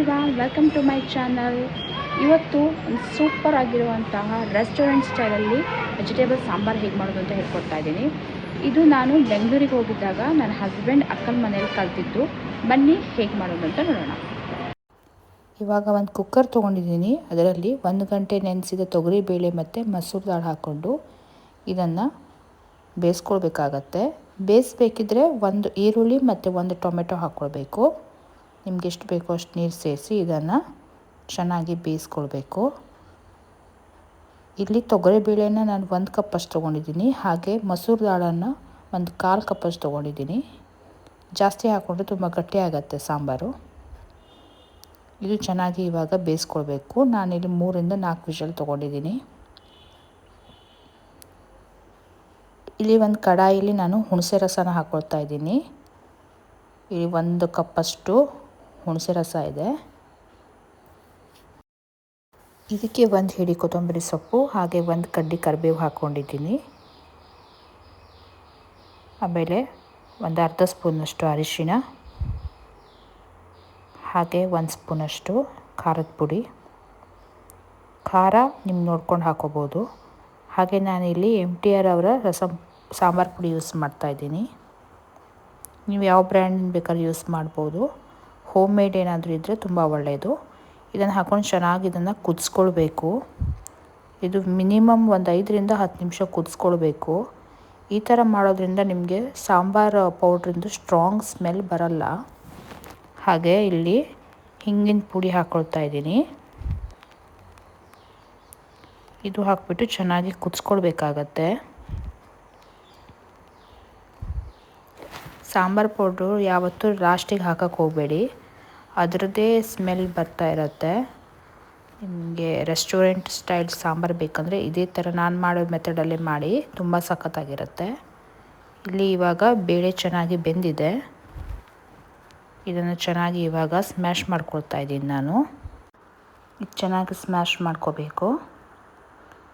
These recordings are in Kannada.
Everyone, welcome to my channel. ಇವತ್ತು ಒಂದು ಸೂಪರ್ ಆಗಿರುವಂತಹ ರೆಸ್ಟೋರೆಂಟ್ ಸ್ಟೈಲಲ್ಲಿ ವೆಜಿಟೇಬಲ್ ಸಾಂಬಾರು ಹೇಗೆ ಮಾಡೋದು ಅಂತ ಹೇಳ್ಕೊಡ್ತಾ ಇದ್ದೀನಿ. ಇದು ನಾನು ಬೆಂಗಳೂರಿಗೆ ಹೋಗಿದ್ದಾಗ ನನ್ನ ಹಸ್ಬೆಂಡ್ ಅಕ್ಕನ ಮನೇಲಿ ಕಲ್ತಿದ್ದು. ಬನ್ನಿ ಹೇಗೆ ಮಾಡೋದು ಅಂತ ನೋಡೋಣ. ಇವಾಗ ಒಂದು ಕುಕ್ಕರ್ ತೊಗೊಂಡಿದ್ದೀನಿ. ಅದರಲ್ಲಿ 1 ಗಂಟೆ ನೆನೆಸಿದ ತೊಗರಿಬೇಳೆ ಮತ್ತು ಮಸೂರು ದಾಲ್ ಹಾಕ್ಕೊಂಡು ಇದನ್ನು ಬೇಯಿಸ್ಕೊಳ್ಬೇಕಾಗತ್ತೆ. ಬೇಯಿಸ್ಬೇಕಿದ್ರೆ 1 ಈರುಳ್ಳಿ ಮತ್ತು 1 ಟೊಮೆಟೊ ಹಾಕ್ಕೊಳ್ಬೇಕು. ನಿಮ್ಗೆ ಎಷ್ಟು ಬೇಕೋ ಅಷ್ಟು ನೀರು ಸೇರಿಸಿ ಇದನ್ನು ಚೆನ್ನಾಗಿ ಬೇಯಿಸ್ಕೊಳ್ಬೇಕು. ಇಲ್ಲಿ ತೊಗರಿಬೇಳೆನ ನಾನು 1 ಕಪ್ ಅಷ್ಟು ತೊಗೊಂಡಿದ್ದೀನಿ. ಹಾಗೆ ಮಸೂರು ದಾಳನ್ನು 1/4 ಕಪ್ ಅಷ್ಟು ತೊಗೊಂಡಿದ್ದೀನಿ. ಜಾಸ್ತಿ ಹಾಕ್ಕೊಂಡ್ರೆ ತುಂಬ ಗಟ್ಟಿ ಆಗುತ್ತೆ ಸಾಂಬಾರು. ಇದು ಚೆನ್ನಾಗಿ ಇವಾಗ ಬೇಯಿಸ್ಕೊಳ್ಬೇಕು. ನಾನಿಲ್ಲಿ 3ರಿಂದ 4 ವಿಷಲ್ ತೊಗೊಂಡಿದ್ದೀನಿ. ಇಲ್ಲಿ ಒಂದು ಕಡಾಯಿಲಿ ನಾನು ಹುಣಸೆ ರಸನ ಹಾಕ್ಕೊಳ್ತಾ ಇದ್ದೀನಿ. ಇಲ್ಲಿ 1 ಕಪ್ಪಷ್ಟು ಹುಣಸೆ ರಸ ಇದೆ. ಇದಕ್ಕೆ 1 ಹಿಡಿ ಕೊತ್ತಂಬರಿ ಸೊಪ್ಪು ಹಾಗೆ 1 ಕಡ್ಡಿ ಕರಿಬೇವು ಹಾಕ್ಕೊಂಡಿದ್ದೀನಿ. ಆಮೇಲೆ ಒಂದು ಅರ್ಧ ಸ್ಪೂನಷ್ಟು ಅರಿಶಿಣ, ಹಾಗೆ 1 ಸ್ಪೂನಷ್ಟು ಖಾರದ ಪುಡಿ. ಖಾರ ನಿಮ್ಗೆ ನೋಡ್ಕೊಂಡು ಹಾಕೋಬೋದು. ಹಾಗೆ ನಾನಿಲ್ಲಿ MTR ಅವರ ಸಾಂಬಾರು ಪುಡಿ ಯೂಸ್ ಮಾಡ್ತಾಯಿದ್ದೀನಿ. ನೀವು ಯಾವ ಬ್ರ್ಯಾಂಡ್ ಬೇಕಾದ್ರೂ ಯೂಸ್ ಮಾಡ್ಬೋದು. ಹೋಮ್ ಮೇಡ್ ಏನಾದರೂ ಇದ್ದರೆ ತುಂಬ ಒಳ್ಳೆಯದು. ಇದನ್ನು ಹಾಕ್ಕೊಂಡು ಚೆನ್ನಾಗಿ ಇದನ್ನು ಕುದಿಸ್ಕೊಳ್ಬೇಕು. ಇದು ಮಿನಿಮಮ್ ಒಂದು 5ರಿಂದ 10 ನಿಮಿಷ ಕುದಿಸ್ಕೊಳ್ಬೇಕು. ಈ ಥರ ಮಾಡೋದ್ರಿಂದ ನಿಮಗೆ ಸಾಂಬಾರು ಪೌಡ್ರಿಂದ ಸ್ಟ್ರಾಂಗ್ ಸ್ಮೆಲ್ ಬರಲ್ಲ. ಹಾಗೆ ಇಲ್ಲಿ ಹಿಂಗಿನ ಪುಡಿ ಹಾಕ್ಕೊಳ್ತಾ ಇದ್ದೀನಿ. ಇದು ಹಾಕ್ಬಿಟ್ಟು ಚೆನ್ನಾಗಿ ಕುದಿಸ್ಕೊಳ್ಬೇಕಾಗತ್ತೆ. ಸಾಂಬಾರು ಪೌಡ್ರು ಯಾವತ್ತೂ ಲಾಸ್ಟಿಗೆ ಹಾಕಕ್ಕೆ ಹೋಗಬೇಡಿ. ಅದರದ್ದೇ ಸ್ಮೆಲ್ ಬರ್ತಾ ಇರುತ್ತೆ. ನಿಮಗೆ ರೆಸ್ಟೋರೆಂಟ್ ಸ್ಟೈಲ್ ಸಾಂಬಾರು ಬೇಕಂದರೆ ಇದೇ ಥರ ನಾನು ಮಾಡೋ ಮೆಥಡಲ್ಲೇ ಮಾಡಿ, ತುಂಬ ಸಖತ್ತಾಗಿರುತ್ತೆ. ಇಲ್ಲಿ ಇವಾಗ ಬೇಳೆ ಚೆನ್ನಾಗಿ ಬೆಂದಿದೆ. ಇದನ್ನು ಚೆನ್ನಾಗಿ ಇವಾಗ ಸ್ಮ್ಯಾಶ್ ಮಾಡ್ಕೊಳ್ತಾ ಇದ್ದೀನಿ ನಾನು. ಇದು ಚೆನ್ನಾಗಿ ಸ್ಮ್ಯಾಶ್ ಮಾಡ್ಕೋಬೇಕು.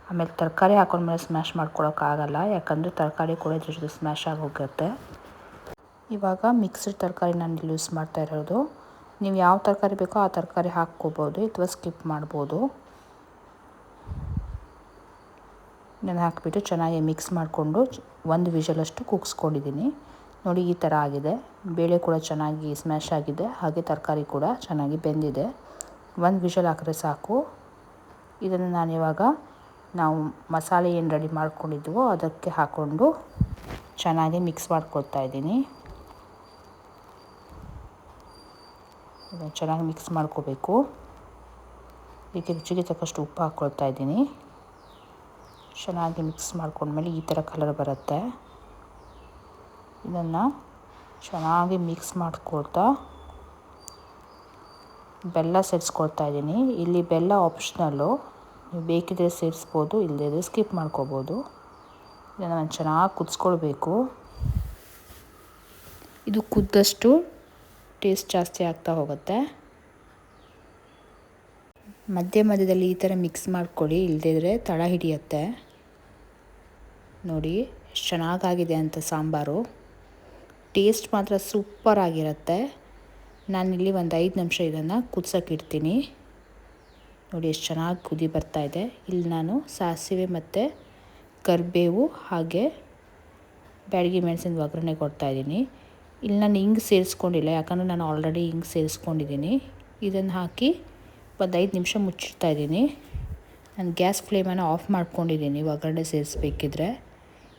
ಆಮೇಲೆ ತರಕಾರಿ ಹಾಕೊಂಡ್ಮೇಲೆ ಸ್ಮ್ಯಾಶ್ ಮಾಡ್ಕೊಳಕ್ಕಾಗಲ್ಲ, ಯಾಕಂದರೆ ತರಕಾರಿ ಕೂಡ ಇದ್ರ ಜೊತೆ ಸ್ಮ್ಯಾಶ್ ಆಗಿ ಹೋಗುತ್ತೆ. ಇವಾಗ ಮಿಕ್ಸ್ಡ್ ತರಕಾರಿ ನಾನು ಇಲ್ಲಿ ಯೂಸ್ ಮಾಡ್ತಾ ಇರೋದು. ನೀವು ಯಾವ ತರಕಾರಿ ಬೇಕೋ ಆ ತರಕಾರಿ ಹಾಕ್ಕೋಬೋದು ಅಥವಾ ಸ್ಕಿಪ್ ಮಾಡ್ಬೋದು. ಇದನ್ನು ಹಾಕಿಬಿಟ್ಟು ಚೆನ್ನಾಗಿ ಮಿಕ್ಸ್ ಮಾಡಿಕೊಂಡು 1 ವಿಷಲಷ್ಟು ಕೂಗಿಸ್ಕೊಂಡಿದ್ದೀನಿ. ನೋಡಿ ಈ ಥರ ಆಗಿದೆ. ಬೇಳೆ ಕೂಡ ಚೆನ್ನಾಗಿ ಸ್ಮ್ಯಾಶ್ ಆಗಿದೆ, ಹಾಗೆ ತರಕಾರಿ ಕೂಡ ಚೆನ್ನಾಗಿ ಬೆಂದಿದೆ. 1 ವಿಷಲ್ ಹಾಕಿದ್ರೆ ಸಾಕು. ಇದನ್ನು ನಾನಿವಾಗ ನಾವು ಮಸಾಲೆ ಏನು ರೆಡಿ ಮಾಡ್ಕೊಂಡಿದ್ವೋ ಅದಕ್ಕೆ ಹಾಕ್ಕೊಂಡು ಚೆನ್ನಾಗಿ ಮಿಕ್ಸ್ ಮಾಡ್ಕೊಳ್ತಾ ಇದ್ದೀನಿ. ಇದನ್ನು ಚೆನ್ನಾಗಿ ಮಿಕ್ಸ್ ಮಾಡ್ಕೋಬೇಕು. ಇದಕ್ಕೆ ರುಚಿಗೆ ತಕ್ಕಷ್ಟು ಉಪ್ಪು ಹಾಕ್ಕೊಳ್ತಾ ಇದ್ದೀನಿ. ಚೆನ್ನಾಗಿ ಮಿಕ್ಸ್ ಮಾಡ್ಕೊಂಡ್ಮೇಲೆ ಈ ಥರ ಕಲರ್ ಬರುತ್ತೆ. ಇದನ್ನು ಚೆನ್ನಾಗಿ ಮಿಕ್ಸ್ ಮಾಡ್ಕೊಳ್ತಾ ಬೆಲ್ಲ ಸೇರಿಸ್ಕೊಳ್ತಾ ಇದ್ದೀನಿ. ಇಲ್ಲಿ ಬೆಲ್ಲ ಆಪ್ಷನಲ್ಲು, ನೀವು ಬೇಕಿದ್ರೆ ಸೇರಿಸ್ಬೋದು, ಇಲ್ಲದಿದ್ದರೆ ಸ್ಕಿಪ್ ಮಾಡ್ಕೋಬೋದು. ಇದನ್ನು ನಾನು ಚೆನ್ನಾಗಿ ಕುದಿಸ್ಕೊಳ್ಬೇಕು. ಇದು ಕುದ್ದಷ್ಟು ಟೇಸ್ಟ್ ಜಾಸ್ತಿ ಆಗ್ತಾ ಹೋಗುತ್ತೆ. ಮಧ್ಯದಲ್ಲಿ ಈ ಥರ ಮಿಕ್ಸ್ ಮಾಡ್ಕೊಳ್ಳಿ, ಇಲ್ಲದಿದ್ದರೆ ತಳ ಹಿಡಿಯುತ್ತೆ. ನೋಡಿ ಎಷ್ಟು ಚೆನ್ನಾಗಾಗಿದೆ ಅಂತ ಸಾಂಬಾರು. ಟೇಸ್ಟ್ ಮಾತ್ರ ಸೂಪರ್ ಆಗಿರುತ್ತೆ. ನಾನಿಲ್ಲಿ ಒಂದು 5 ನಿಮಿಷ ಇದನ್ನು ಕುದಿಸೋಕ್ಕಿಡ್ತೀನಿ. ನೋಡಿ ಎಷ್ಟು ಚೆನ್ನಾಗಿ ಕುದಿ ಬರ್ತಾಯಿದೆ. ಇಲ್ಲಿ ನಾನು ಸಾಸಿವೆ ಮತ್ತು ಕರಿಬೇವು ಹಾಗೆ ಬ್ಯಾಡಗಿ ಮೆಣಸಿನ ಒಗ್ಗರಣೆ ಕೊಡ್ತಾಯಿದ್ದೀನಿ. ಇಲ್ಲಿ ನಾನು ಹಿಂಗೆ ಸೇರಿಸ್ಕೊಂಡಿಲ್ಲ, ಯಾಕಂದರೆ ನಾನು ಆಲ್ರೆಡಿ ಹಿಂಗೆ ಸೇರಿಸ್ಕೊಂಡಿದ್ದೀನಿ. ಇದನ್ನು ಹಾಕಿ ಒಂದು 5 ನಿಮಿಷ ಮುಚ್ಚಿಡ್ತಾ ಇದ್ದೀನಿ. ನಾನು ಗ್ಯಾಸ್ ಫ್ಲೇಮನ್ನು ಆಫ್ ಮಾಡ್ಕೊಂಡಿದ್ದೀನಿ ಒಗ್ಗರಣೆ ಸೇರಿಸ್ಬೇಕಿದ್ರೆ.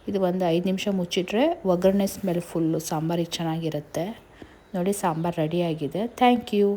ಇದು ಒಂದು 5 ನಿಮಿಷ ಮುಚ್ಚಿಟ್ರೆ ಒಗ್ಗರಣೆ ಸ್ಮೆಲ್ ಫುಲ್ಲು ಸಾಂಬಾರಿಗೆ ಚೆನ್ನಾಗಿರುತ್ತೆ. ನೋಡಿ ಸಾಂಬಾರು ರೆಡಿಯಾಗಿದೆ. Thank you.